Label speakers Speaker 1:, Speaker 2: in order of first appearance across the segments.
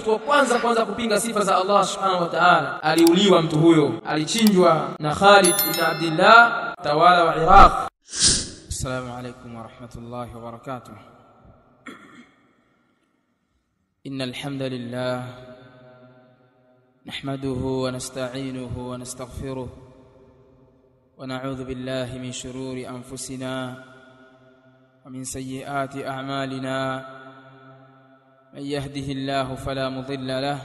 Speaker 1: mtu wa kwanza kupinga sifa za Allah subhanahu wa ta'ala. Aliuliwa mtu huyo, alichinjwa na Khalid ibn Abdullah, tawala wa Iraq. Assalamu alaykum wa rahmatullahi wa barakatuh. Innal hamdalillah nahmaduhu wa nasta'inuhu wa nastaghfiruh wa na'udhu billahi min shururi anfusina wa min sayyiati a'malina. من يهده الله فلا مضل له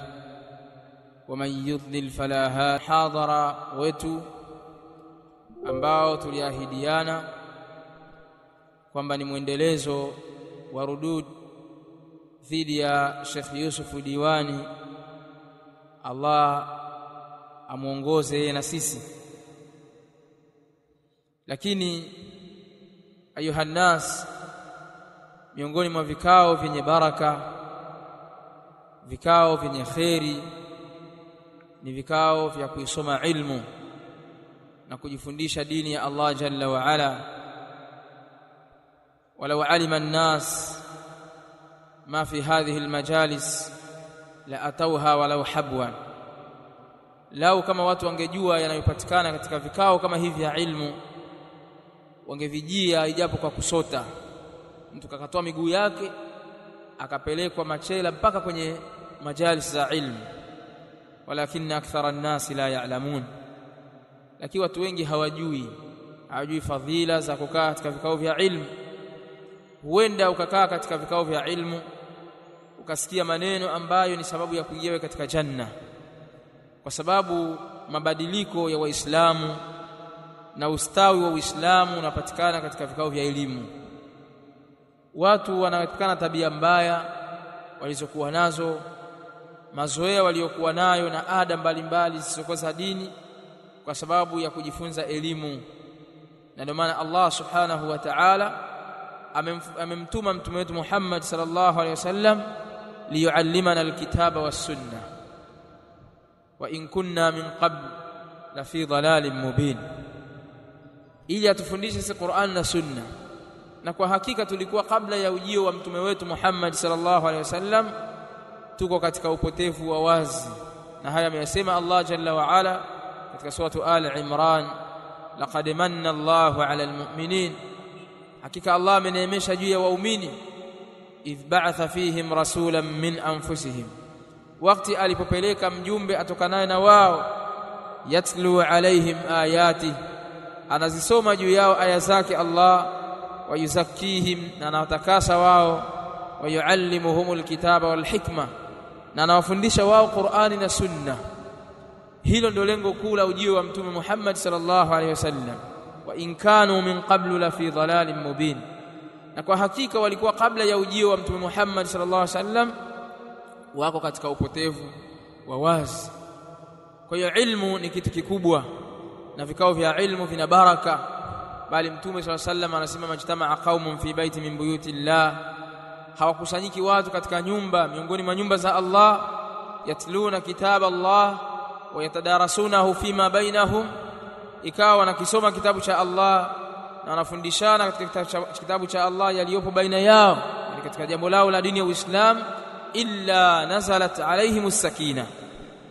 Speaker 1: ومن يضلل فلا هادي. حاضر wetu ambao tuliahidiana kwamba ni muendelezo wa rudud dhidi ya Sheikh Yusuf Diwani, Allah amuongoze yeye na sisi. Lakini ayuha nas, miongoni mwa vikao vyenye baraka, vikao vyenye khairi, ni vikao vya kuisoma ilmu na kujifundisha dini ya Allah jalla wa ala. Walau alima an-nas ma fi hadhihi al-majalis la atawha walau habwan. Lau kama watu wangejua yanayopatikana katika vikao kama hivi vya ilmu, wangevijia ijapo kwa kusota. Mtu kakatoa miguu yake akapelekwa machela mpaka kwenye majalis za ilmu. Walakin akthara an-nas la ya'lamun. Lakini watu wengi hawajui fadhila za kukaa katika vikao vya ilmu. Huenda ukakaa katika vikao vya ilmu ukasikia maneno ambayo ni sababu ya kuingia katika janna, kwa sababu mabadiliko ya Waislamu na ustawi wa Uislamu unapatikana katika vikao vya elimu. Watu wanaepukana tabia mbaya walizokuwa nazo, mazoea waliokuwa nayo na ada mbalimbali zisizokuwa za dini, kwa sababu ya kujifunza elimu. Na ndio maana Allah subhanahu wa ta'ala amemtuma mtume wetu Muhammad sallallahu alaihi wasallam liyuallimana alkitaba was-sunnah wa in kunna min qabl la fi dhalalin mubin, ili atufundishe sisi Qur'an na Sunna. Na kwa hakika tulikuwa kabla ya ujio wa mtume wetu Muhammad sallallahu alaihi wasallam tuko katika upotevu wa wazi, na haya ameyasema Allah jalla wa ala katika suratu Al-Imran, laqad manna Allahu 'ala al-mu'minin, hakika Allah ameneemesha juu ya waumini, idh ba'atha fihim rasulan min anfusihim, wakati alipopeleka mjumbe atokanaye na wao, yatlu 'alayhim ayati, anazisoma juu yao aya zake Allah, wa yuzakkihim, na anawatakasa wao, wa yuallimuhumul kitaba wal hikma, na anawafundisha wao Qur'ani na Sunna. Hilo ndio lengo kuu la ujio wa mtume Muhammad sallallahu alaihi wasallam. Wa in kanu min qablu la fi dhalalin mubin, na kwa hakika walikuwa kabla ya ujio wa mtume Muhammad sallallahu alaihi wasallam wako katika upotevu wa wazi. Kwa hiyo ilmu ni kitu kikubwa na vikao vya ilmu vina baraka, bali mtume sallallahu alaihi wasallam anasema majtamaa qaumun fi baiti min buyutillah, hawakusanyiki watu katika nyumba miongoni mwa nyumba za Allah, yatluna kitaba Allah wa yatadarasunahu fima bainahum, ikawa wanakisoma kitabu cha Allah na wanafundishana katika kitabu cha Allah yaliyopo baina yao, yani katika jambo lao la dini ya Uislamu, illa nazalat alaihimus sakina,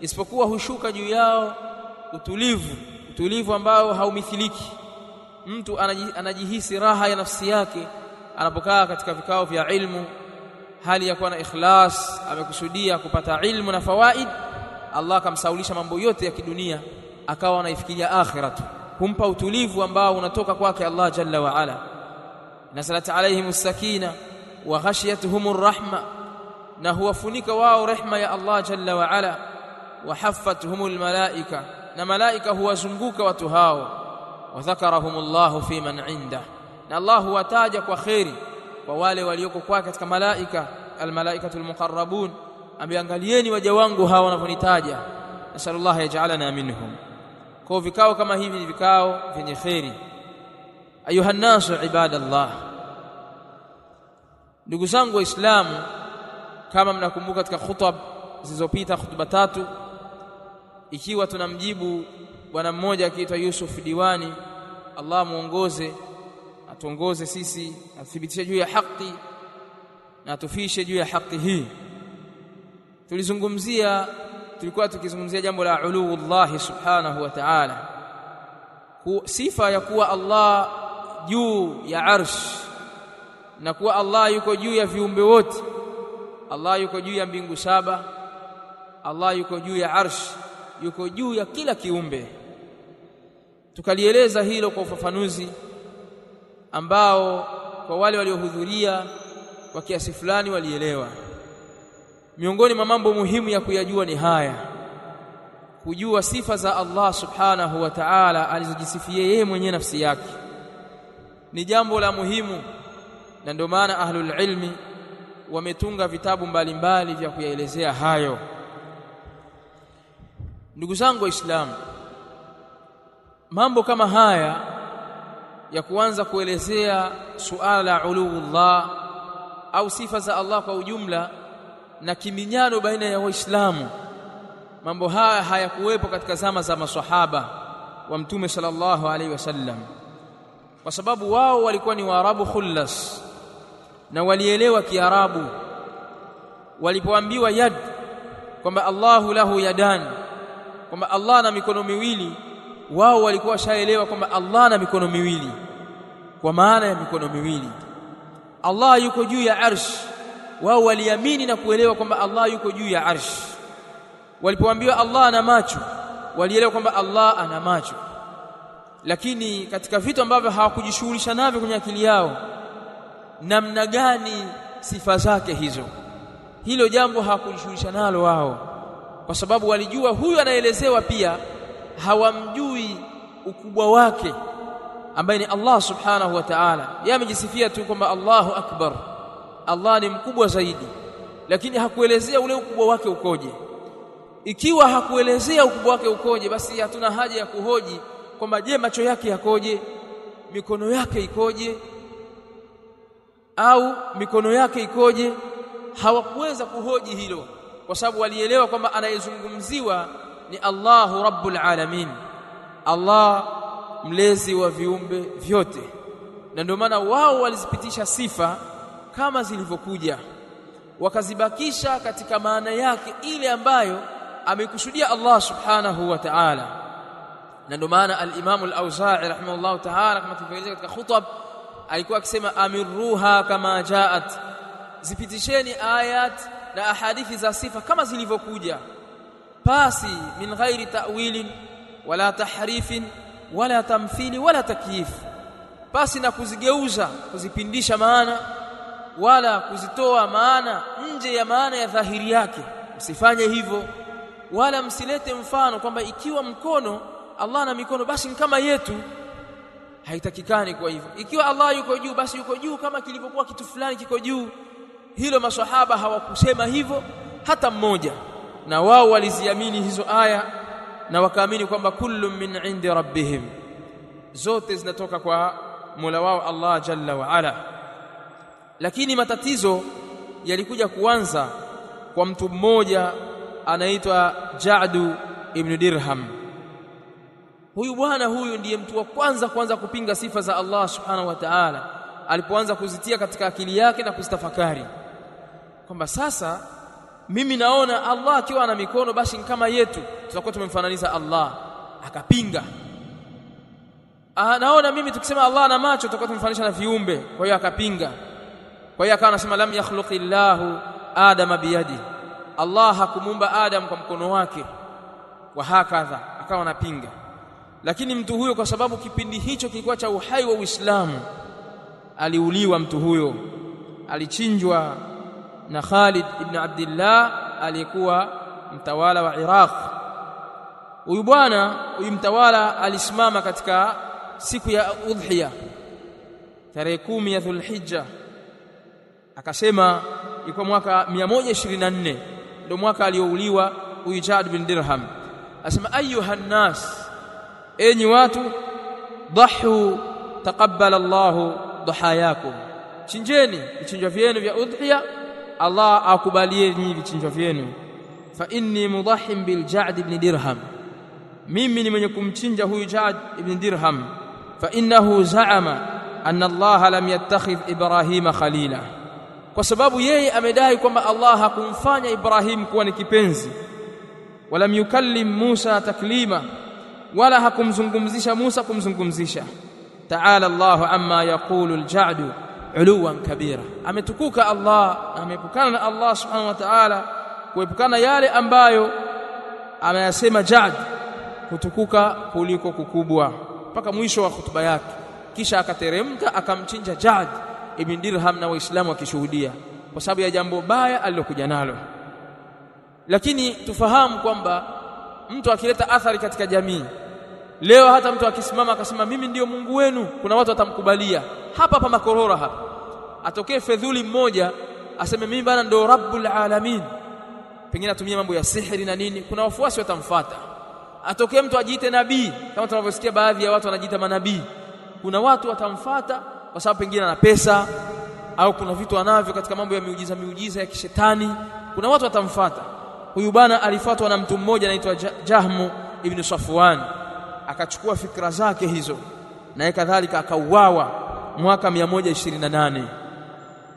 Speaker 1: isipokuwa hushuka juu yao utulivu ambao haumithiliki. Mtu anajihisi raha ya nafsi yake anapokaa katika vikao vya ilmu, hali ya kuwa na ikhlas, amekusudia kupata ilmu na fawaid. Allah akamsaulisha mambo yote ya kidunia, akawa anaifikiria akhiratu, kumpa utulivu ambao unatoka kwake Allah jalla wa ala. Nazalat alaihimus sakina wa ghashiyatuhumur rahma, na huwafunika wao rehma ya Allah jalla wa ala. Wa haffatuhumul malaika, na malaika huwazunguka watu hao. Wa dhakarahumullahu fi man inda, na Allah huwataja kwa khairi kwa wale walioko kwake katika malaika, almalaikatul muqarrabun. Ambiangalieni waja wangu hawa wanavyonitaja, nasallallahu yaj'alana minhum. Kwa vikao kama hivi ni vikao vyenye khairi. Ayuha nasu ibadallah, ndugu zangu waislamu, kama mnakumbuka katika khutba zilizopita, khutba 3, ikiwa tunamjibu bwana mmoja akiitwa Yusuf Diwani, Allah muongoze, atuongoze sisi, athibitishe juu ya haki na atufishe juu ya haki hii. tulikuwa tukizungumzia jambo la uluullah subhanahu wa ta'ala, sifa ya kuwa Allah juu ya arsh na kuwa Allah yuko juu ya viumbe wote. Allah yuko juu ya mbingu saba, Allah yuko juu ya arsh, yuko juu ya kila kiumbe. Tukalieleza hilo kwa ufafanuzi ambao kwa wale waliohudhuria kwa kiasi fulani walielewa. Miongoni mwa mambo muhimu ya kuyajua ni haya: kujua sifa za Allah subhanahu wa ta'ala alizojisifia yeye mwenyewe nafsi yake ni jambo la muhimu, na ndio maana ahlul ilmi wametunga vitabu mbalimbali vya kuyaelezea hayo. Ndugu zangu Waislamu, mambo kama haya ya kuanza kuelezea suala la uluullah au sifa za Allah kwa ujumla na kiminyano baina ya Waislamu, mambo haya hayakuwepo katika zama za maswahaba wa Mtume sallallahu alaihi wasallam, kwa sababu wao walikuwa ni Waarabu khullas na walielewa Kiarabu. Walipoambiwa yad, kwamba Allahu lahu yadan, kwamba Allah ana mikono miwili, wao walikuwa washaelewa kwamba Allah ana mikono miwili, kwa maana ya mikono miwili. Allah yuko juu ya arsh, wao waliamini na kuelewa kwamba Allah yuko juu ya arsh. Walipoambiwa Allah ana macho, walielewa kwamba Allah ana macho. Lakini katika vitu ambavyo hawakujishughulisha navyo kwenye akili yao, namna gani sifa zake hizo, hilo jambo hawakujishughulisha nalo wao, kwa sababu walijua huyu anaelezewa pia hawamjui ukubwa wake ambaye ni Allah subhanahu wa ta'ala. Yeye amejisifia tu kwamba Allahu akbar, Allah ni mkubwa zaidi, lakini hakuelezea ule ukubwa wake ukoje. Ikiwa hakuelezea ukubwa wake ukoje, basi hatuna haja ya kuhoji kwamba je, macho yake yakoje, mikono yake ikoje, au mikono yake ikoje. Hawakuweza kuhoji hilo, kwa sababu walielewa kwamba anayezungumziwa ni Allahu Rabbul Alamin, Allah mlezi wa viumbe vyote. Na ndio maana wao walizipitisha sifa kama zilivyokuja, wakazibakisha katika maana yake ile ambayo amekusudia Allah subhanahu wa ta'ala. Na ndio maana al-Imam al-Auza'i rahimahullah ta'ala, kama tulivyoeleza katika khutba, alikuwa akisema amirruha kama jaat, zipitisheni ayat na ahadithi za sifa kama zilivyokuja, pasi min ghairi ta'wilin wala tahrifin wala tamthili wala takyif, pasi na kuzigeuza, kuzipindisha maana wala kuzitoa maana nje ya maana ya dhahiri yake. Msifanye hivyo, wala msilete mfano kwamba ikiwa mkono, Allah na mikono basi ni kama yetu. Haitakikani kwa hivyo. Ikiwa Allah yuko juu, basi yuko juu kama kilivyokuwa kitu fulani kiko juu. Hilo maswahaba hawakusema hivyo hata mmoja, na wao waliziamini hizo aya na wakaamini kwamba kullu min indi rabbihim, zote zinatoka kwa Mola wao Allah jalla wa ala. Lakini matatizo yalikuja kuanza kwa mtu mmoja anaitwa Ja'du ibn Dirham. Huyu bwana huyu ndiye mtu wa kwanza kupinga sifa za Allah subhanahu wa ta'ala, alipoanza kuzitia katika akili yake na kuzitafakari kwamba sasa mimi naona Allah akiwa ana mikono basi ni kama yetu, tutakuwa tumemfananisha Allah. Akapinga. Naona mimi tukisema Allah ana macho tutakuwa tumemfananisha na viumbe, kwa hiyo akapinga. Kwa hiyo akawa anasema lam yakhluqillahu adama biyadi, Allah hakumuumba Adam kwa mkono wake, wa hakadha, akawa anapinga. Lakini mtu huyo, kwa sababu kipindi hicho kilikuwa cha uhai wa Uislamu, aliuliwa. Mtu huyo alichinjwa na Khalid ibn Abdullah aliyekuwa mtawala wa Iraq. Huyu bwana, huyu mtawala alisimama katika siku ya Udhiya tarehe 10 ya Dhulhijja, akasema ilikuwa mwaka 124 ndio mwaka aliouliwa huyu Ja'd bin Dirham. Asema ayuhan nas, enyi watu, dhahu taqabbala Allahu dhahayakum, chinjeni vichinjwa vyenu vya udhiya, Allah akubalie nyinyi vichinjwa vyenu. Fa inni mudahhim bil Ja'd ibn Dirham, mimi ni mwenye kumchinja huyu Ja'd ibn Dirham. Fa innahu za'ama anna Allah lam yattakhidh Ibrahima khalila, kwa sababu yeye amedai kwamba Allah hakumfanya Ibrahim kuwa ni kipenzi, wala yukallim Musa taklima, wala hakumzungumzisha Musa kumzungumzisha. Ta'ala Allahu amma yaqulu al-ja'du 'uluwan kabira, ametukuka Allah, amepukana na Allah subhanahu wa ta'ala kuepukana yale ambayo ameyasema Ja'd, kutukuka kuliko kukubwa, mpaka mwisho wa hutuba yake. Kisha akateremka akamchinja Ja'd ibn Dirham na Waislamu wakishuhudia kwa sababu ya jambo baya alilokuja nalo. Lakini tufahamu kwamba mtu akileta athari katika jamii leo, hata mtu akisimama akasema mimi ndio Mungu wenu, kuna watu watamkubalia. Hapa Makorora hapa atokee fedhuli mmoja aseme mimi bana ndio Rabbul Alamin, pengine atumie mambo ya sihiri na nini, kuna wafuasi watamfuata. Atokee mtu ajiite nabii, kama tunavyosikia baadhi ya watu wanajiita manabii, kuna watu watamfuata kwa sababu pengine ana pesa au kuna vitu anavyo katika mambo ya miujiza ya kishetani, kuna watu watamfuata. Huyu bana alifuatwa na mtu mmoja anaitwa Jahmu ibn Safwan, akachukua fikra zake hizo, na yeye kadhalika akauawa mwaka 128.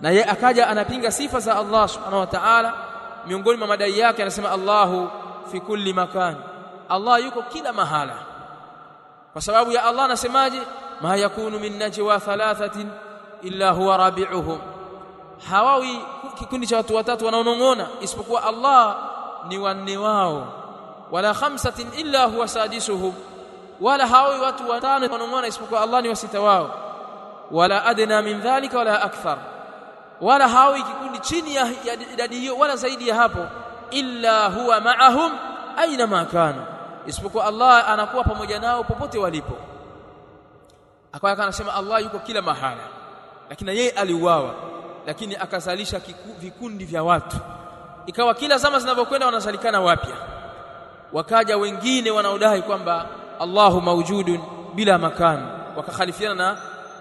Speaker 1: Na yeye akaja anapinga sifa za Allah subhanahu wa ta'ala. Miongoni mwa madai yake anasema Allahu fi kulli makan, Allah yuko kila mahala. Kwa sababu ya Allah anasemaje, ma yakunu min najwa thalathatin illa huwa rabi'uhum, hawawi kikundi cha watu watatu wanaonong'ona isipokuwa Allah ni wanne wao, wala khamsatin illa huwa sadisuhum, wala hawawi watu watano wanaonong'ona isipokuwa Allah ni wasita wao, wala adna min dhalika wala akthar, wala hawawi kikundi chini ya idadi hiyo wala zaidi ya hapo, illa huwa ma'ahum aina ma kana, isipokuwa Allah anakuwa pamoja nao popote walipo. Akawa anasema Allah yuko kila mahala, lakini yeye aliuawa, lakini akazalisha vikundi vya watu, ikawa kila zama zinavyokwenda wanazalikana wapya. Wakaja wengine wanaodai kwamba Allahu mawjudun bila makan, wakakhalifiana na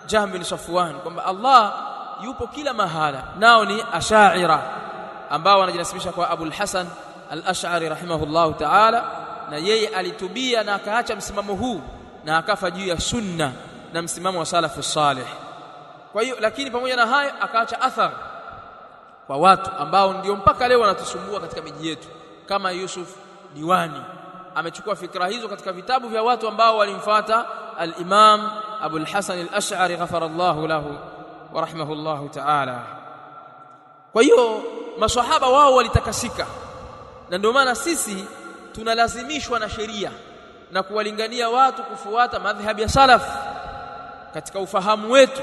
Speaker 1: Jahm bin Safwan kwamba Allah yupo kila mahala. Nao ni Ash'ari ambao wanajinasibisha kwa Abu al-Hasan al-Ash'ari rahimahullahu ta'ala, na yeye alitubia na akaacha msimamo huu na akafa juu ya sunna na msimamo wa salafu salih. Kwa hiyo lakini pamoja na hayo akaacha athar kwa watu ambao ndio mpaka leo wanatusumbua katika miji yetu, kama Yusuf Diwani amechukua fikra hizo katika vitabu vya watu ambao walimfuata al-Imam Abu al-Hasan al-Ash'ari ghafarallahu lahu wa rahimahullahu ta'ala. Kwa hiyo maswahaba wao walitakasika, na ndio maana sisi tunalazimishwa na sheria na kuwalingania watu kufuata madhhabi ya salaf katika ufahamu wetu.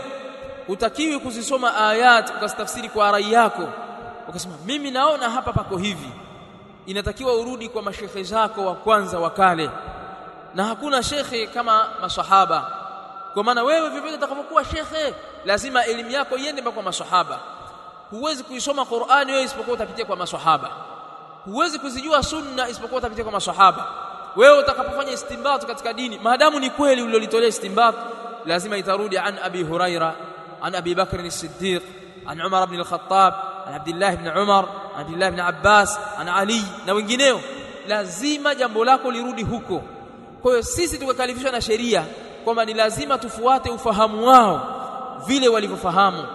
Speaker 1: Hutakiwi kuzisoma ayat ukastafsiri kwa rai yako ukasema mimi naona hapa pako hivi. Inatakiwa urudi kwa mashekhe zako wa kwanza wa kale, na hakuna shekhe kama maswahaba. Kwa maana wewe vivyo utakapokuwa shekhe lazima elimu yako iende kwa maswahaba. Huwezi kuisoma Qur'ani wewe isipokuwa utapitia kwa maswahaba. Huwezi kuzijua sunna isipokuwa utapitia kwa maswahaba. Wewe utakapofanya istinbat katika dini, maadamu ni kweli ulilolitolea istinbat, lazima itarudi an Abi Huraira, an Abi Bakr as-Siddiq, an Umar ibn al-Khattab, an Abdullah ibn Umar, an Abdullah ibn Abbas, an Ali na wengineo. Lazima jambo lako lirudi huko. Kwa hiyo sisi tukakalifishwa na sheria kwamba ni lazima tufuate ufahamu wao vile walivyofahamu.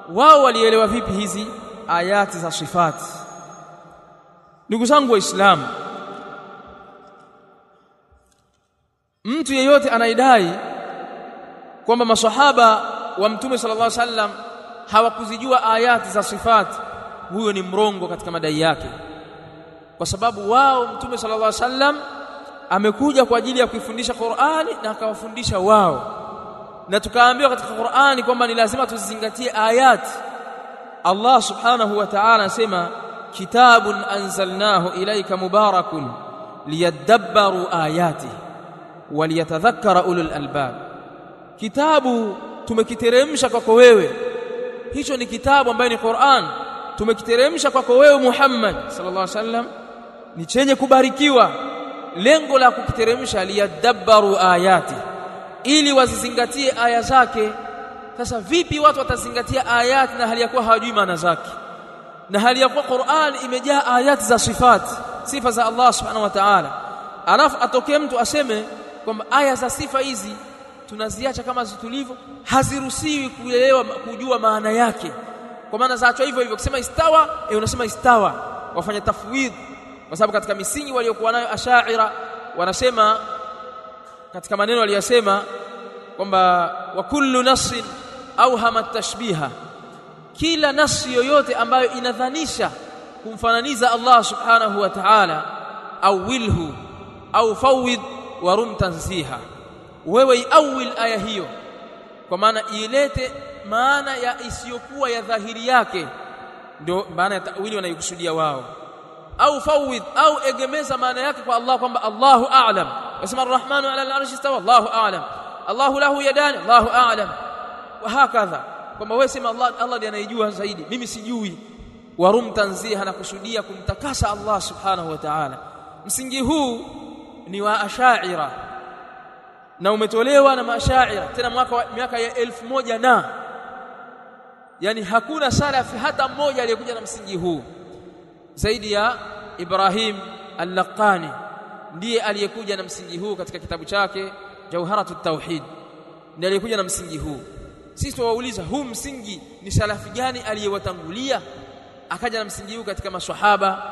Speaker 1: Wao walielewa vipi hizi ayati za sifati? Ndugu zangu Waislamu, mtu yeyote anaidai kwamba maswahaba wa Mtume sallallahu alaihi wasallam hawakuzijua ayati za sifati, huyo ni mrongo katika madai yake, kwa sababu wao Mtume sallallahu alaihi wasallam amekuja kwa ajili ya kuifundisha Qur'ani na akawafundisha wao, na tukaambiwa katika Qur'ani kwamba ni lazima tuzizingatie ayati. Allah subhanahu wa ta'ala anasema kitabun anzalnahu ilayka mubarakun liyadabbaru ayatihi waliyatadhakkara ulul albab. Kitabu tumekiteremsha kwako wewe, hicho ni kitabu ambayo ni Qur'an, tumekiteremsha kwako wewe Muhammad sallallahu alaihi wasallam, ni chenye kubarikiwa. Lengo la kukiteremsha liyadabbaru ayati, ili wazizingatie aya zake. Sasa vipi watu watazingatia ayati na hali ya kuwa hawajui maana zake, na hali ya kuwa Qur'an imejaa ayati za sifati, sifa za Allah subhanahu wa ta'ala, alafu atokee mtu aseme kwamba aya za sifa hizi tunaziacha kama zitulivyo, haziruhusiwi kuelewa kujua maana yake, kwa maana zaachwa hivyo hivyo. Kusema istawa unasema istawa, wafanya tafwidh, kwa sababu katika misingi waliokuwa nayo Ash'ari wanasema katika maneno aliyosema kwamba wa kullu nassin awhama tashbiha, kila nasi yoyote ambayo inadhanisha kumfananiza Allah subhanahu wa ta'ala, au wilhu au fawid wa rum tanziha, wewe awil aya hiyo, kwa maana ilete maana ya isiyokuwa ya dhahiri yake, ndio maana ya ta'wili wanayokusudia wao, au fawid au egemeza maana yake kwa Allah kwamba Allahu a'lam, wasema arrahmanu 'ala al-'arshi istawa, Allahu a'lam, Allahu lahu yadani, Allahu a'lam, wa hakadha, kwamba wewe sema Allah ndiye anayejua zaidi, mimi sijui. Warum tanziha, na kusudia kumtakasa Allah subhanahu wa ta'ala. Msingi huu ni wa Ash'ari na umetolewa na Ash'ari tena miaka ya 1000 na yani hakuna salafi hata mmoja aliyekuja na msingi huu zaidi ya Ibrahim al-Laqani, ndiye aliyekuja na msingi huu katika kitabu chake Jawharatut Tauhid, ndiye aliyekuja na msingi huu. Sisi tuwauliza, huu msingi ni salafi gani aliyewatangulia akaja na msingi huu katika maswahaba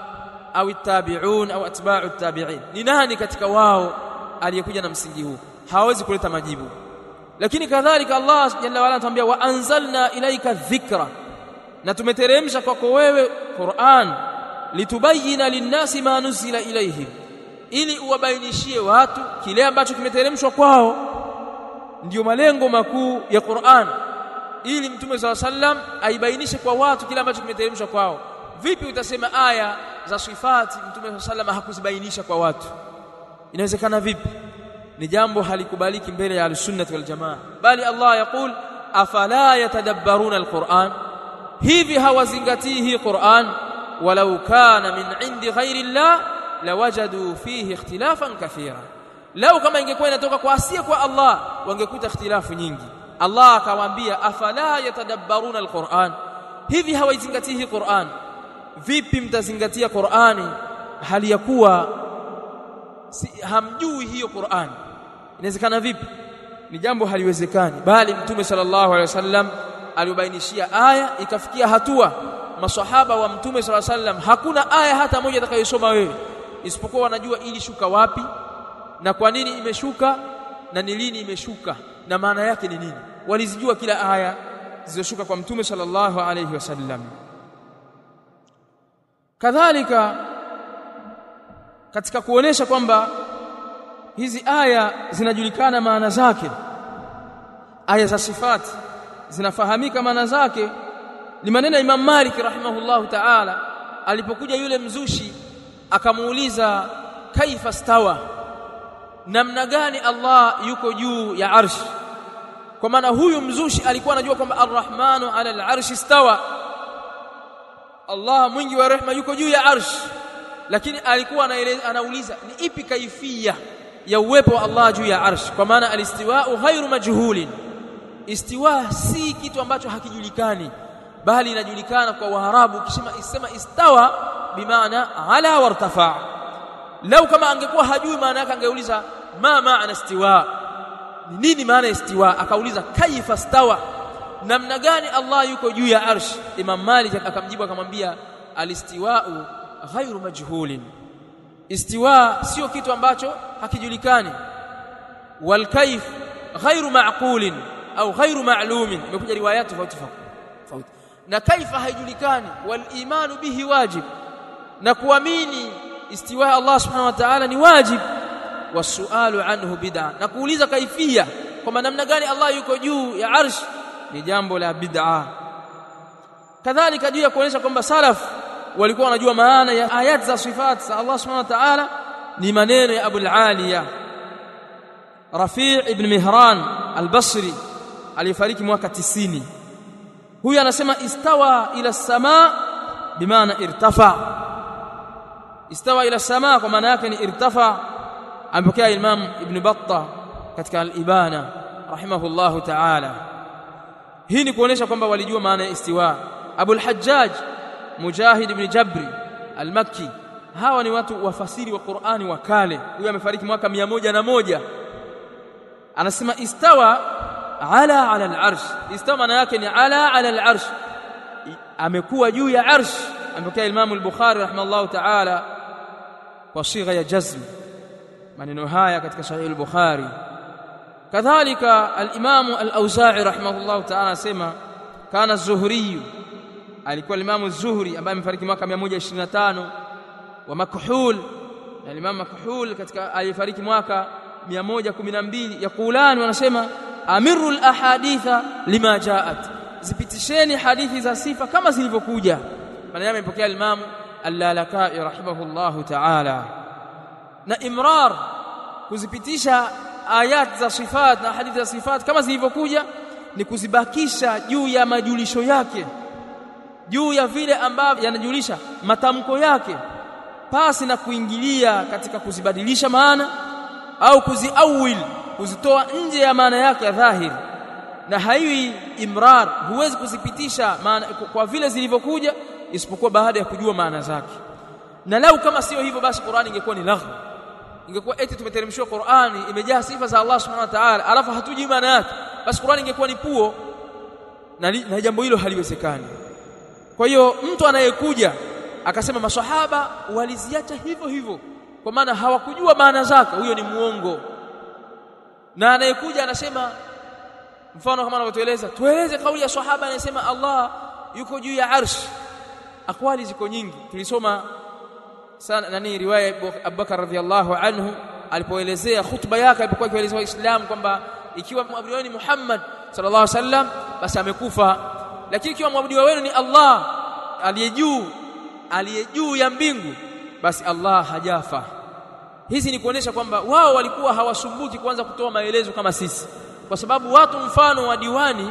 Speaker 1: au tabi'un au atba'u tabi'in? Ni nani katika wao aliyekuja na msingi huu? Hawezi kuleta majibu. Lakini kadhalika Allah jalla wa ala anatuambia, wa anzalna ilaika dhikra, na tumeteremsha kwako wewe Qur'an, litubayyina linnasi ma nuzila ilayhim, ili uwabainishie watu kile ambacho kimeteremshwa kwao. Ndio malengo makuu ya Qur'an, ili Mtume SAW aibainishe kwa watu kile ambacho kimeteremshwa kwao. Vipi utasema aya za sifati Mtume SAW hakuzibainisha kwa watu? Inawezekana vipi? Ni jambo halikubaliki mbele ya al-sunnah wal jamaa. Bali Allah yaqul, afala yatadabbaruna al-Qur'an, hivi hawazingatii hii Qur'an, walau kana min indi ghairi Allah lawajadu fihi ikhtilafan kathira, lau kama ingekuwa inatoka kwa asiye kwa Allah wangekuta ikhtilafu nyingi. Allah akawaambia, afala yatadabbaruna al-Qur'an, hivi hawaizingatii hii Qur'an? Vipi mtazingatia Qur'ani hali ya kuwa hamjui hiyo Qur'an? Inawezekana vipi? Ni jambo haliwezekani. Bali Mtume sallallahu alaihi wasallam alibainishia aya, ikafikia hatua maswahaba wa Mtume sallallahu alaihi wasallam hakuna aya hata moja atakayosoma wewe isipokuwa wanajua ilishuka wapi na kwa nini imeshuka na ni lini imeshuka na maana yake ni nini. Walizijua kila aya zilizoshuka kwa Mtume sallallahu alaihi wasallam. Kadhalika katika kuonesha kwamba hizi aya zinajulikana maana zake, aya za sifati zinafahamika maana zake, ni maneno ya Imam Malik rahimahullahu ta'ala alipokuja yule mzushi akamuuliza kaifa stawa, namna gani Allah yuko juu ya arshi. Kwa maana huyu mzushi alikuwa anajua kwamba arrahmanu ala al-arshi stawa, Allah mwingi wa rehema yuko juu ya arshi, lakini alikuwa anauliza ni ipi kaifia ya uwepo wa Allah juu ya arshi. Kwa maana alistiwa'u ghairu majhulin, istiwa si kitu ambacho hakijulikani, bali inajulikana kwa Waarabu. Ukisema istawa bimaana ala wartafa. Lau kama angekuwa hajui maana yake angeuliza ma maana istiwa, ni nini maana istiwa? Akauliza kaifa stawa, namna gani Allah yuko juu ya arshi. Imam Malik akamjibu akamwambia alistiwa'u ghairu majhulin, istiwa sio kitu ambacho hakijulikani, wal kaif ghairu ma'qulin au ghairu ma'lumin. Imekuja riwayat tofauti, na kaifa haijulikani, wal imanu bihi wajib, na kuamini istiwa Allah subhanahu wa ta'ala ni wajib, wasualu anhu bid'a, na kuuliza kaifia kwa namna gani Allah yuko juu ya arsh ni jambo la bid'a. Kadhalika juu ya kuonyesha kwamba salaf walikuwa wanajua maana ya ayat za sifat za Allah subhanahu wa ta'ala ni maneno ya Abu al-Aliya Rafi' ibn Mihran al-Basri aliyefariki mwaka 90. Huyu anasema istawa ila as-samaa bimaana irtafa. Istawa ila as-samaa kwa maana yake ni irtafa. Amepokea Imam Ibn Battah katika al-Ibana rahimahullahu ta'ala. Hii ni kuonesha kwamba walijua maana ya istiwa. Abu al-Hajjaj Mujahid ibn Jabri al-Makki, hawa ni watu wafasiri wa Qur'ani wa kale. Huyu amefariki mwaka 101. Anasema istawa ala al-arsh. Istawa maana yake ni ala al-arsh, amekuwa juu ya arsh. Amepokea Imam al-Bukhari rahimahullah ta'ala kwa sigha ya jazm maneno haya katika sahih al-Bukhari. Kadhalika al-Imam al-Auza'i rahimahullah ta'ala anasema kana az-Zuhri, alikuwa Imam az-Zuhri ambaye amefariki mwaka 125, wa Makhul, na Imam Makhul katika alifariki mwaka 112. Yakulani, wanasema amiru al-ahaditha lima jaat, zipitisheni hadithi za sifa kama zilivyokuja. Maana amepokea Imam al-Lalaka'i rahimahullahu ta'ala. Na imrar, kuzipitisha ayat za sifat na hadithi za sifat kama zilivyokuja, ni kuzibakisha juu ya majulisho yake, juu ya vile ambavyo yanajulisha matamko yake, pasi na kuingilia katika kuzibadilisha maana au kuziawil, kuzitoa nje ya maana yake ya dhahiri. Na haiwi imrar, huwezi kuzipitisha maana kwa vile zilivyokuja isipokuwa baada ya kujua maana zake. Na lau kama sio hivyo, basi Qur'ani ingekuwa ni laghu, ingekuwa eti tumeteremshwa Qur'ani imejaa sifa za Allah subhanahu wa ta'ala alafu hatujui maana yake, basi Qur'ani ingekuwa ni puo, na jambo hilo haliwezekani. Kwa hiyo mtu anayekuja akasema maswahaba waliziacha hivyo hivyo kwa maana hawakujua maana zake, huyo ni muongo. Na anayekuja anasema, mfano kama anavyotueleza, tueleze kauli ya sahaba anayesema Allah yuko juu ya arsh. Akwali ziko nyingi, tulisoma sana riwaya ya Abubakar radhiyallahu anhu alipoelezea khutba yake, alipokuwa akielezea Waislamu kwamba ikiwa mwabudiwa ni Muhammad sallallahu alaihi wasallam basi amekufa, lakini ikiwa mwabudiwa wenu ni Allah aliye juu ya mbingu basi Allah hajafa. Hizi ni kuonesha kwamba wao walikuwa hawasumbuki kuanza kutoa maelezo kama sisi, kwa sababu watu mfano wa Diwani,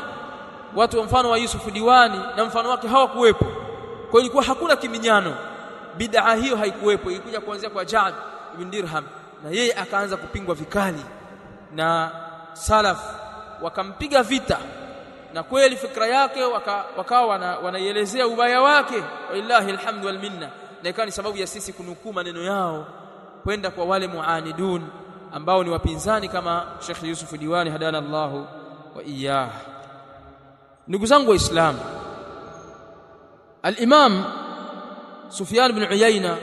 Speaker 1: watu mfano wa Yusuf Diwani na mfano wake hawakuwepo. Kwa hiyo ilikuwa hakuna kiminyano, bid'a hiyo haikuwepo. Ilikuja kuanzia kwa Ja'd ibn Dirham, na yeye akaanza kupingwa vikali na salaf, wakampiga vita, na kweli fikra yake wakawa wanaielezea ubaya wake, walillahi alhamdu wal minna, na ikawa ni sababu ya sisi kunukuu maneno yao kwenda kwa wale muanidun ambao ni wapinzani kama Sheikh Yusuf Diwani hadana Allahu wa iyyah. Ndugu zangu Waislamu, al-Imam Sufyan ibn Uyayna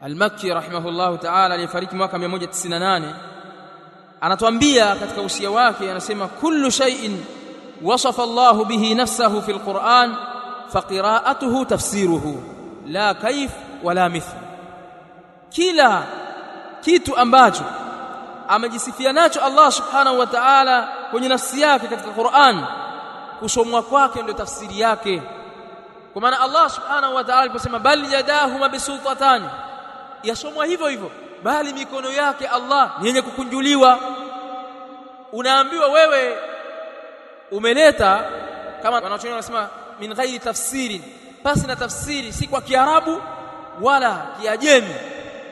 Speaker 1: al-Makki rahimahullahu ta'ala aliyefariki mwaka 198 anatuambia katika usia wake, anasema kullu shay'in wasafa Allahu bihi nafsahu fil Qur'an fa qira'atuhu tafsiruhu la kayf wala mithl. Kila kitu ambacho amejisifia nacho Allah subhanahu wa ta'ala kwenye nafsi yake katika Qur'an, kusomwa kwake ndio tafsiri yake. Kwa maana Allah subhanahu wa ta'ala aliposema bal yadahu mabsuutatan, yasomwa hivyo hivyo, bali mikono yake Allah ni yenye kukunjuliwa. Unaambiwa wewe umeleta, kama wanachuoni wanasema min ghairi tafsiri, pasi na tafsiri, si kwa Kiarabu wala Kiajemi.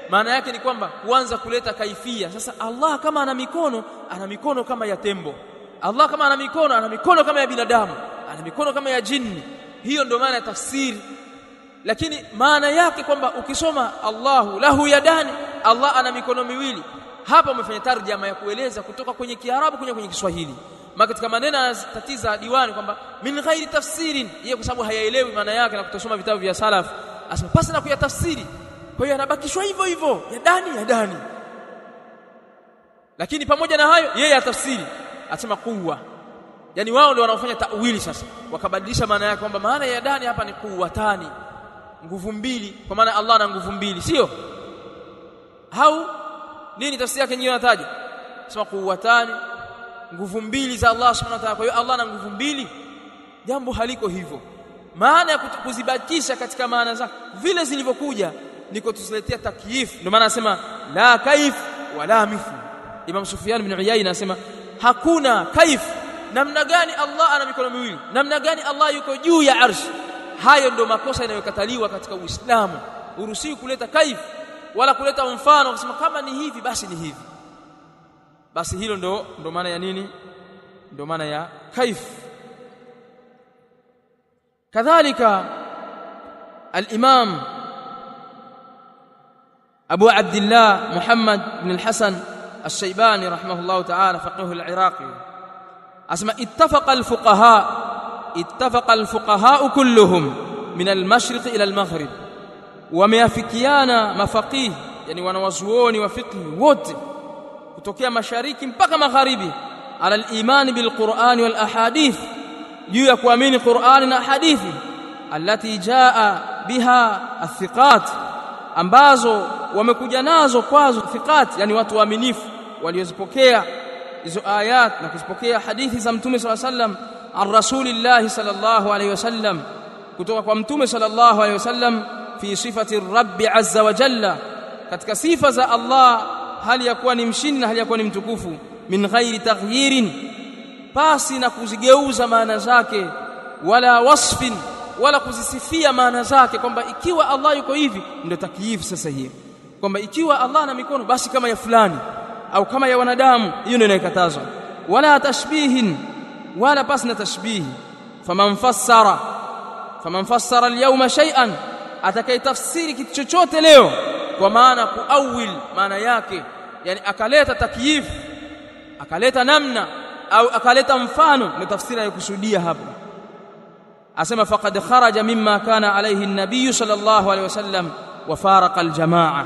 Speaker 1: Maana yake ni kwamba kuanza kuleta kaifia. Sasa Allah kama ana mikono kama ya tembo, Allah kama ana mikono kama ya binadamu, ana mikono kama ya jini. Hiyo ndio maana ya tafsiri. Lakini maana yake kwamba ukisoma Allahu lahu yadani, Allah ana mikono miwili, hapa umefanya tarjama ya kueleza kutoka kwenye Kiarabu kwenye Kiswahili. Maana katika maneno yanatatiza Diwani kwamba min ghairi tafsirin, yeye kwa sababu hayaelewi maana yake na kutosoma vitabu vya salaf, asema pasi na kuyatafsiri, kwa hiyo anabakishwa hivyo hivyo ya dani. Lakini pamoja na hayo yeye atafsiri, asema kuwa, yani wao ndio wanaofanya ta'wili. Sasa wakabadilisha maana yake kwamba maana ya dani hapa ni kuwatani, nguvu mbili, kwa maana Allah ana nguvu mbili, sio au nini? Tafsiri yake yenyewe anataja sema kuwatani, nguvu mbili za Allah subhanahu wa ta'ala. Kwa hiyo Allah ana nguvu mbili, jambo haliko hivyo. Maana ya kuzibakisha katika maana zake vile zilivyokuja niko tusiletea takyif. Ndio maana anasema la kaif wala mithl. Imam Sufyan ibn Uyayna anasema hakuna kaif, namna gani Allah ana mikono miwili, namna gani Allah yuko juu ya arshi. Hayo ndio makosa yanayokataliwa katika Uislamu. Uruhusiwi kuleta kaif wala kuleta mfano kusema kama ni hivi basi ni hivi. Basi hilo ndo maana ya nini? Ndo maana ya kaif. Kadhalika al-Imam Abu Abdullah Muhammad ibn al-Hasan al-Shaybani rahimahullah ta'ala faqih al-Iraqi asma ittafaqa al-fuqaha ittafaqa alfuqaha kulluhum min almashriq ila almaghrib, wameafikiana mafaqih, yani wanawazuoni wa fiqh wote kutokea mashariki mpaka magharibi, ala al-iman bil-Qur'an wal ahadith, juu ya kuamini Qur'ani na hadithi, allati jaa biha athiqat, ambazo wamekuja nazo kwazo thiqat, yani watu waaminifu waliozipokea hizo ayat na kuzipokea hadithi za Mtume sallallahu alayhi wasallam, an Rasulillah sallallahu alayhi wasallam, kutoka kwa Mtume sallallahu alayhi wasallam, fi sifati Rabbi azza wa jalla, katika sifa za Allah hali ya kuwa ni mshindi na hali ya kuwa ni mtukufu, min ghairi taghyirin, pasi na kuzigeuza maana zake, wala wasfin, wala kuzisifia maana zake, kwamba ikiwa Allah yuko hivi ndio takyif. Sasa hiyo kwamba ikiwa Allah na mikono basi kama ya fulani au kama ya wanadamu, hiyo ndio inakatazwa. Wala tashbihin, wala pasi na tashbihi. faman fassara al-yawma shay'an, atakayetafsiri kitu chochote leo kwa maana kuawil maana yake, yani akaleta takyif, akaleta namna au akaleta mfano, ndio tafsiri anayokusudia hapo. Asema faqad kharaja mimma kana alayhi an-nabiy sallallahu alayhi wasallam wa faraqa al-jamaa,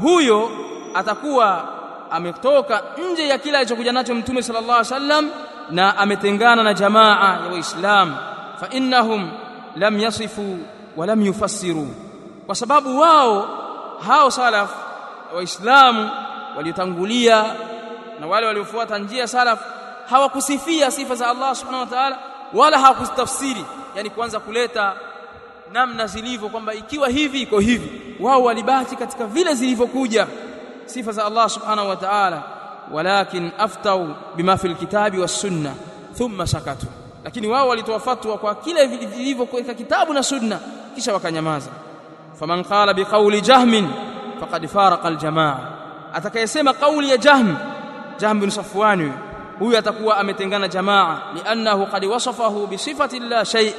Speaker 1: huyo atakuwa ametoka nje ya kila alichokuja nacho Mtume sallallahu alayhi wasallam na ametengana na jamaa ya Waislamu. Fa innahum lam yasifu wa lam yufassiru, kwa sababu wao hao salaf Waislamu waliotangulia na wale waliofuata njia salaf hawakusifia sifa za Allah subhanahu wa ta'ala, wala hawakustafsiri, yani kuanza kuleta namna zilivyo kwamba ikiwa hivi iko hivi. Wao walibaki katika vile zilivyokuja sifa za Allah subhanahu wa ta'ala, walakin aftau bima fil kitabi was sunna thumma sakatu, lakini wao walitoa fatwa kwa kile vilivyo katika kitabu na sunna kisha wakanyamaza. faman qala biqawli jahmin faqad faraqa aljamaa, atakayesema kauli ya Jahm bin Safwan, huyu atakuwa ametengana jamaa, li'annahu qad wasafahu bi sifati la shay,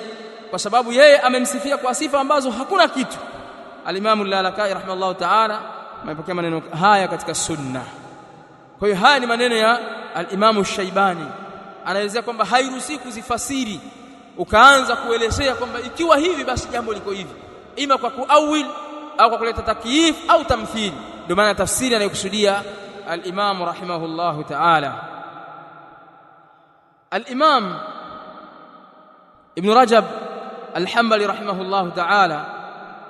Speaker 1: kwa sababu yeye amemsifia kwa sifa ambazo hakuna kitu. Al-Imam al-Lalakai rahimahullah ta'ala amepokea maneno haya katika sunna. Kwa hiyo haya ni maneno ya al-Imam al-Shaybani, anaelezea kwamba hairuhusi kuzifasiri ukaanza kuelezea kwamba ikiwa hivi basi jambo liko hivi, ima kwa kuawil au kwa kuleta takyif au tamthil. Ndio maana tafsiri anayokusudia al-Imam rahimahullah ta'ala. Al-Imam Ibn Rajab al-Hanbali rahimahullah ta'ala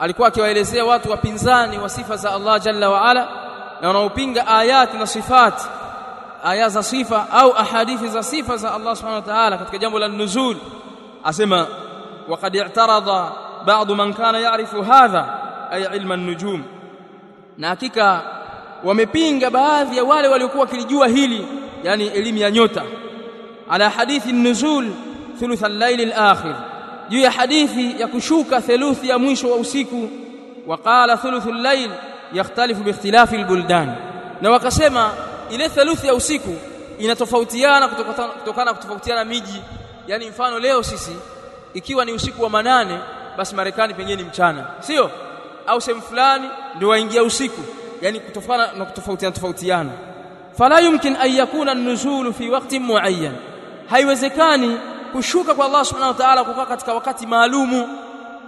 Speaker 1: alikuwa akiwaelezea watu wapinzani wa sifa za Allah jalla wa ala na wanaopinga ayati na sifati, aya za sifa au ahadithi za sifa za Allah subhanahu wa ta'ala katika jambo la nuzul. Asema waqad i'tarada ba'd man kana ya'rifu hadha ay ilma an-nujum, na hakika wamepinga baadhi ya wale waliokuwa kilijua hili, yani elimu ya nyota, ala hadithi an-nuzul thuluth al-layl al-akhir, juu ya hadithi ya kushuka theluthi ya mwisho wa usiku. Waqala thuluth al-layl yakhtalifu bi ikhtilafi al-buldan, na wakasema ile theluthi ya usiku inatofautiana kutokana na kutofautiana miji. Yani mfano leo sisi ikiwa ni usiku wa manane, basi Marekani pengine ni mchana, sio? Au sehemu fulani ndio waingia usiku, yani kutofana na kutofautiana. Fala yumkin an yakuna an-nuzulu fi waqtin muayyan, haiwezekani kushuka kwa Allah subhanahu wa ta'ala kukaa katika wakati maalumu.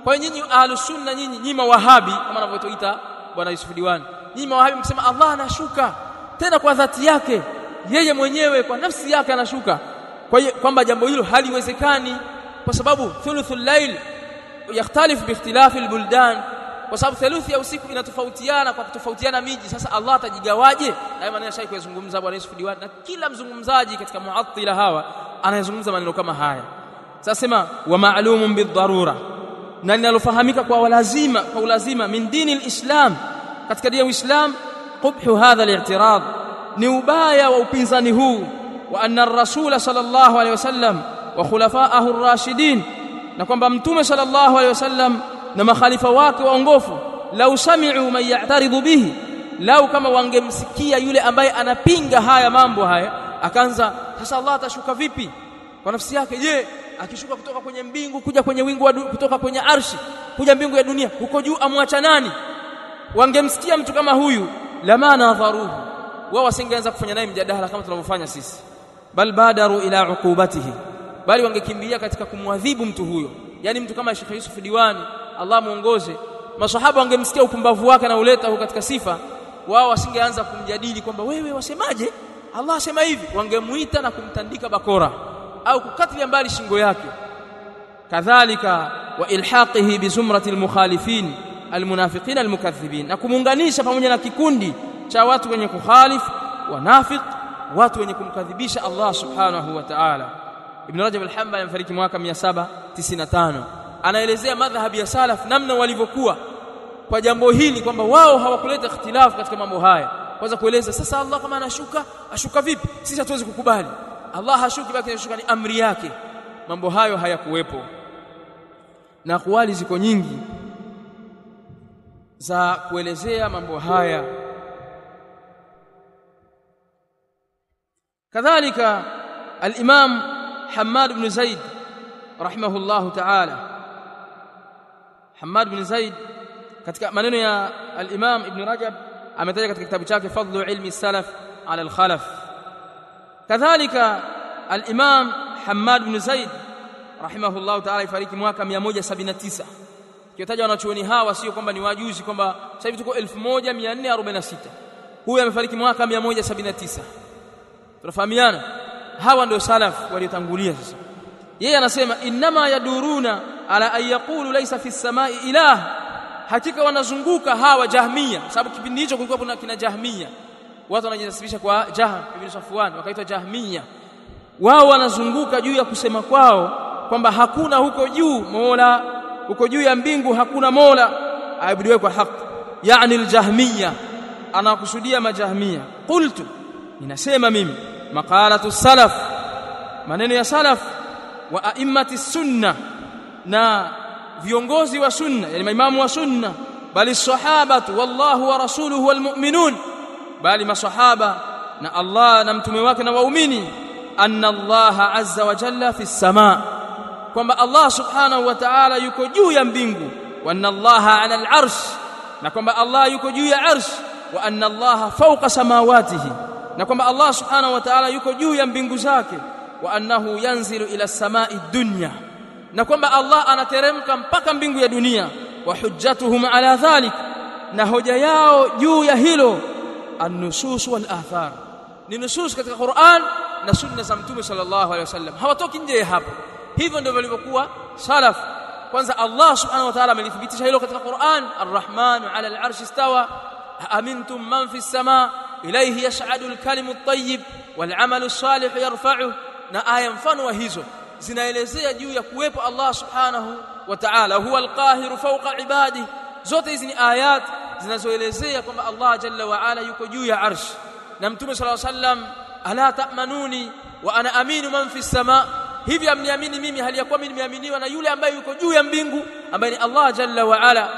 Speaker 1: Kwa hiyo nyinyi ahlus sunna, nyinyi mawahabi kama anavyoita bwana Yusuf Diwani, nyinyi mawahabi mkisema Allah anashuka tena kwa dhati yake, yeye mwenyewe kwa nafsi yake anashuka, kwa hiyo kwamba jambo hilo haliwezekani, kwa sababu thuluthul layl yakhtalifu bi ikhtilafi albuldan, kwa sababu theluthi ya usiku inatofautiana kwa kutofautiana miji. Sasa Allah atajigawaje? Haya maneno shai kuyazungumza bwana Yusuf Diwani, na kila mzungumzaji katika muattila hawa anayezungumza maneno kama haya. Sasa sema wa ma'lumun bid-darura, na linalofahamika kwa ulazima min dini al-Islam, katika dini ya Uislamu, qubhu hadha al-i'tirad, ni ubaya wa upinzani huu, wa anna ar-rasul sallallahu alayhi wasallam wa khulafa'ahu ar-rashidin, na kwamba mtume sallallahu alayhi wasallam na makhalifa wake waongofu, lau sami'u man ya'taridu bihi, lau kama wangemsikia yule ambaye anapinga haya mambo haya, akaanza sasa Allah atashuka vipi kwa nafsi yake? Je, akishuka kutoka kwenye mbingu kuja kwenye wingu kutoka kwenye arshi kuja mbingu ya dunia, huko juu amwacha nani? Wangemsikia mtu kama huyu, lama nadharuhu, wao wasingeanza kufanya naye mjadala kama tunavyofanya sisi, bal badaru ila uqubatihi, bali wangekimbilia katika kumwadhibu mtu huyo. Yani mtu kama Sheikh Yusuf Diwani, Allah muongoze, maswahaba wangemsikia upumbavu wake na uleta huko katika sifa, wao wasingeanza kumjadili kwamba wewe wasemaje, Allah asema hivi. Wangemuita na kumtandika bakora au kukatilia mbali shingo yake. Kadhalika wa ilhaqihi bi zumrati almukhalifin almunafiqin almukaththibin, na kumuunganisha pamoja na kikundi cha watu wenye kukhalifu, wanafiq, watu wenye kumkadhibisha Allah subhanahu wa ta'ala. Ibn Rajab al-Hanbali amefariki mwaka 795. Anaelezea madhhabi ya salaf namna walivyokuwa kwa jambo hili, kwamba wao hawakuleta ikhtilafu katika mambo haya. Kwanza kueleza sasa Allah kama ashuka vipi? Sisi hatuwezi kukubali. Allah hashuki, bali anashuka ni amri yake. Mambo hayo hayakuwepo. Na akwali ziko nyingi za kuelezea mambo haya. Kadhalika al-Imam Hammad ibn Zaid rahimahullahu ta'ala, Hammad ibn Zaid katika maneno ya al-Imam Ibn Rajab ametaja katika kitabu chake Fadlu ilmi salaf ala al-khalaf. Kadhalika al-Imam Hammad ibn Zaid rahimahullahu ta'ala ifariki mwaka 179. Kiotaja wanachuoni hawa sio kwamba ni wajuzi, kwamba sasa hivi tuko 1446. Huyu amefariki mwaka 179. Tunafahamiana, hawa ndio salaf waliotangulia. Sasa yeye anasema inma yaduruna ala an yaqulu laysa fi samai ilah, hakika wanazunguka hawa Jahmiya, sababu kipindi hicho kulikuwa kuna kina Jahmiya, watu wanajinasibisha kwa Jahm ibn Safwan wakaitwa Jahmiya. Wao wanazunguka juu ya kusema kwao kwamba hakuna huko juu Mola, huko juu ya mbingu hakuna Mola aabudiwe kwa haki, yani al-Jahmiya, anakusudia majahmiya. Qultu, ninasema mimi, maqalatu salaf, maneno ya salaf, wa a'immati sunna, na viongozi wa sunna, yani maimamu wa sunna, bali sahabatu wallahu wa rasuluhu wal mu'minun, bali masahaba na Allah na mtume wake na waumini, anna Allah azza wa jalla fi samaa, kwamba Allah subhanahu wa ta'ala yuko juu ya mbingu, wa anna Allah 'ala al-'arsh, na kwamba Allah yuko juu ya arsh, wa anna Allah fawqa samawatihi, na kwamba Allah subhanahu wa ta'ala yuko juu ya mbingu zake, wa annahu yanzilu ila samai dunya, na kwamba Allah anateremka mpaka mbingu ya dunia. Wa hujjatuhum ala dhalik, na hoja yao juu ya hilo, an-nusus wal athar, ni nusus katika Qur'an na sunna za Mtume sallallahu alaihi wasallam, hawatoki nje hapo. Hivyo ndio walivyokuwa salaf. Kwanza Allah subhanahu wa ta'ala amelithibitisha hilo katika Qur'an, ar-Rahmanu 'ala al-'arshi istawa, amintum man fi as-samaa ilayhi yas'adu al-kalimu at-tayyib wal 'amalu as-salih yarfa'uhu, na aya mfano wa hizo zinaelezea juu ya kuwepo Allah subhanahu wa ta'ala, huwa al-qahiru fawqa ibadihi. Zote hizi ni ayat zinazoelezea kwamba Allah jalla wa ala yuko juu ya arsh. Na Mtume sallallahu alaihi wasallam, ala ta'manuni wa ana aminu man fi as-samaa, hivi amniamini mimi hali ya kuwa mimi nimeaminiwa na yule ambaye yuko juu ya mbingu, ambaye ni Allah jalla wa ala.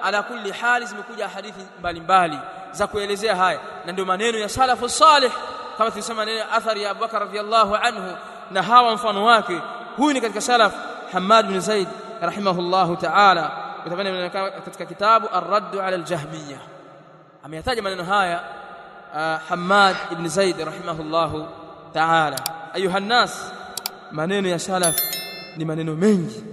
Speaker 1: Ala kulli hali zimekuja hadithi mbalimbali za kuelezea haya, na ndio maneno ya salafu salih, kama tulisema maneno ya athari ya Abu Bakar radhiyallahu anhu na hawa mfano wake. Huyu ni katika salaf Hammad bin Zaid rahimahullahu ta'ala, utapenda katika kitabu Ar-Radd 'ala al-Jahmiyya ameyataja maneno haya Hammad ibn Zaid rahimahullahu ta'ala. Ayuha nas, maneno ya salaf ni maneno mengi,